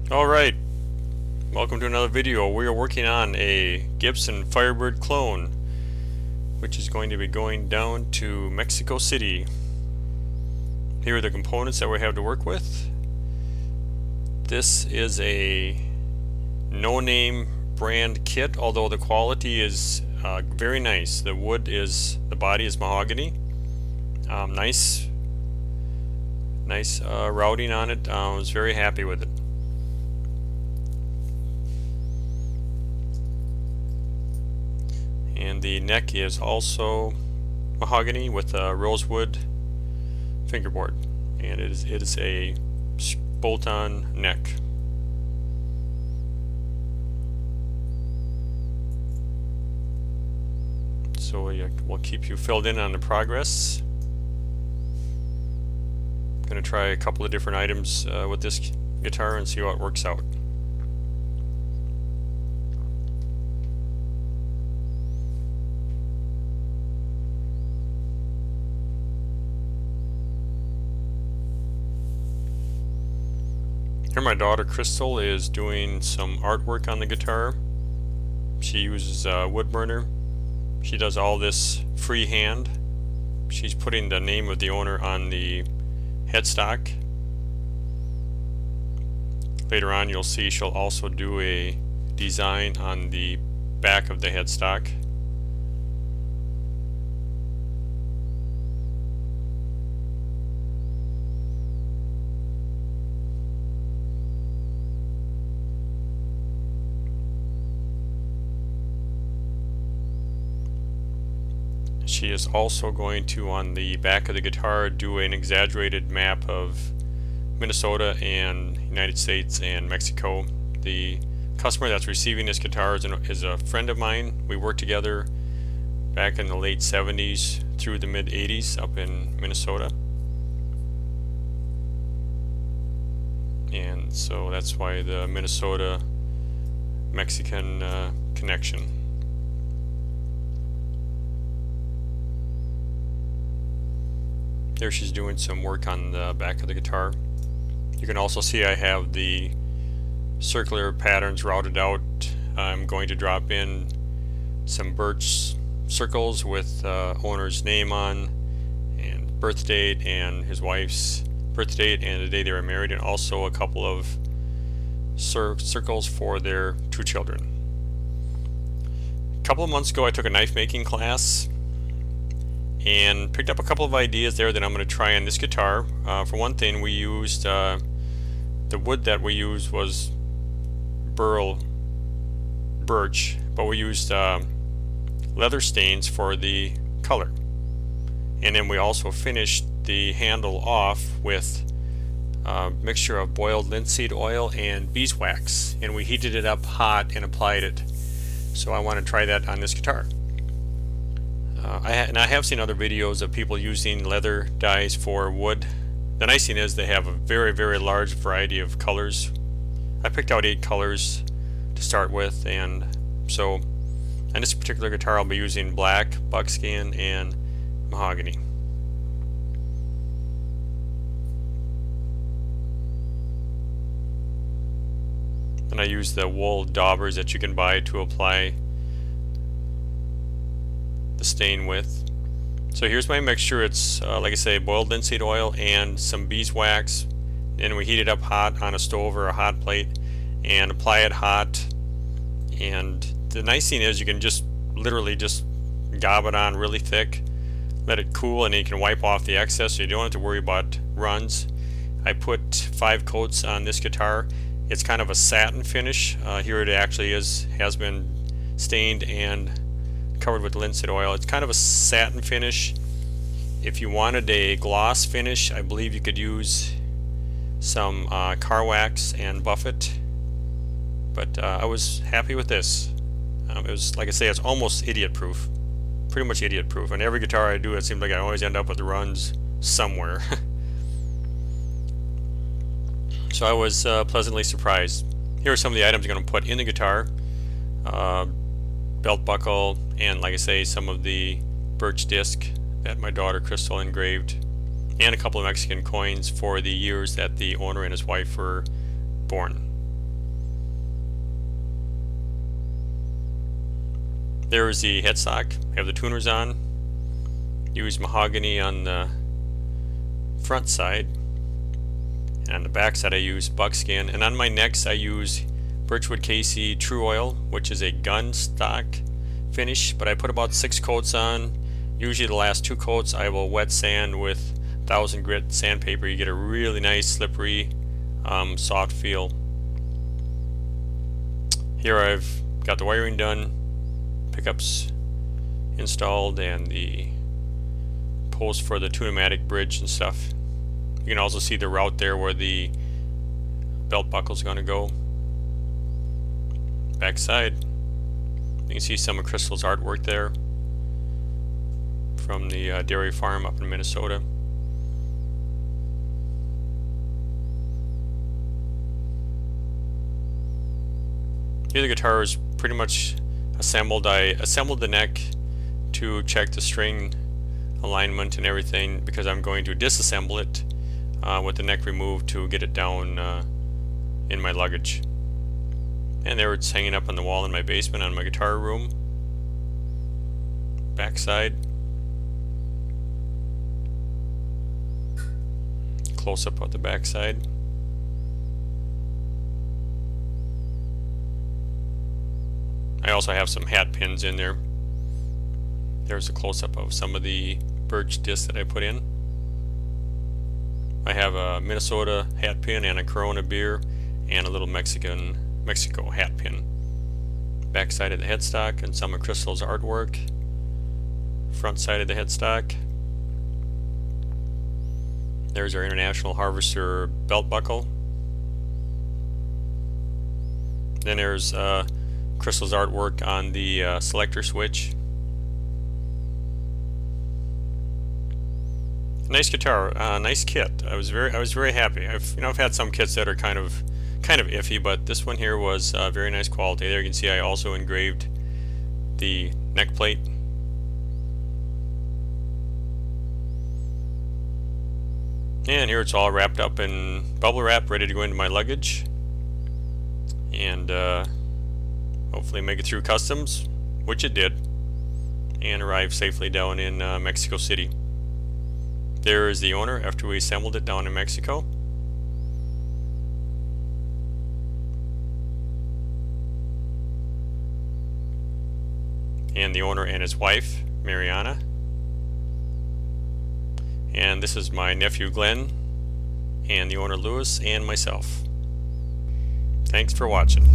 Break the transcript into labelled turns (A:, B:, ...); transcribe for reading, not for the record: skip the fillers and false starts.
A: Alright, welcome to another video. We are working on a Gibson Firebird Clone, which is going to be going down to Mexico City. Here are the components that we have to work with. This is a no-name brand kit, although the quality is very nice. The body is mahogany. Nice routing on it. I was very happy with it. And the neck is also mahogany with a rosewood fingerboard, and it is a bolt-on neck. So we'll keep you filled in on the progress. I'm going to try a couple of different items with this guitar and see how it works out. Here my daughter Crystal is doing some artwork on the guitar. She uses wood burner. She does all this freehand. She's putting the name of the owner on the headstock. Later on you'll see she'll also do a design on the back of the headstock. She is also going to, on the back of the guitar, do an exaggerated map of Minnesota and United States and Mexico. The customer that's receiving this guitar is a friend of mine. We worked together back in the late 70s through the mid 80s up in Minnesota. And so that's why the Minnesota Mexican connection. There she's doing some work on the back of the guitar. You can also see I have the circular patterns routed out. I'm going to drop in some birch circles with owner's name on, and birth date, and his wife's birth date, and the day they were married, and also a couple of circles for their two children. A couple of months ago I took a knife making class and picked up a couple of ideas there that I'm going to try on this guitar. For one thing, we used the wood that we used was birch, but we used leather stains for the color, and then we also finished the handle off with a mixture of boiled linseed oil and beeswax, and we heated it up hot and applied it. So I want to try that on this guitar. I have seen other videos of people using leather dyes for wood. The nice thing is they have a very large variety of colors. I picked out 8 colors to start with, and so on this particular guitar I'll be using black, buckskin, and mahogany. And I use the wool daubers that you can buy to apply the stain with. So here's my mixture. It's like I say, boiled linseed oil and some beeswax, and we heat it up hot on a stove or a hot plate and apply it hot. And the nice thing is you can just literally just gob it on really thick, let it cool, and then you can wipe off the excess, so you don't have to worry about runs. I put 5 coats on this guitar. It's kind of a satin finish. Here it actually has been stained and covered with linseed oil. It's kind of a satin finish. If you wanted a gloss finish, I believe you could use some car wax and buff it, but I was happy with this. It was, like I say, it's almost idiot proof, pretty much idiot proof. And every guitar I do, it seems like I always end up with runs somewhere. So I was pleasantly surprised. Here are some of the items I'm going to put in the guitar. Belt buckle, and like I say, some of the birch disc that my daughter Crystal engraved, and a couple of Mexican coins for the years that the owner and his wife were born. There's the headstock. I have the tuners on. Use mahogany on the front side. And on the back side I use buckskin. And on my necks I use Birchwood KC True Oil, which is a gun stock finish. But I put about 6 coats on. Usually the last 2 coats I will wet sand with 1000 grit sandpaper. You get a really nice slippery soft feel. Here I've got the wiring done, pickups installed, and the post for the Tune-O-Matic bridge and stuff. You can also see the route there where the belt buckle is going to go. Back side, you can see some of Crystal's artwork there from the dairy farm up in Minnesota. Here the guitar is pretty much assembled. I assembled the neck to check the string alignment and everything because I'm going to disassemble it with the neck removed to get it down in my luggage. And there it's hanging up on the wall in my basement on my guitar room. Backside. Close up of the backside. I also have some hat pins in there. There's a close-up of some of the birch discs that I put in. I have a Minnesota hat pin and a Corona beer and a little Mexico hat pin. Back side of the headstock and some of Crystal's artwork. Front side of the headstock. There's our International Harvester belt buckle. Then there's Crystal's artwork on the selector switch. Nice guitar, nice kit. I was very happy. I've had some kits that are kind of iffy, but this one here was very nice quality. There you can see I also engraved the neck plate. And here it's all wrapped up in bubble wrap, ready to go into my luggage. And hopefully make it through customs, which it did, and arrive safely down in Mexico City. There is the owner after we assembled it down in Mexico. And the owner and his wife, Mariana. And this is my nephew Glenn, and the owner Louis, and myself. Thanks for watching.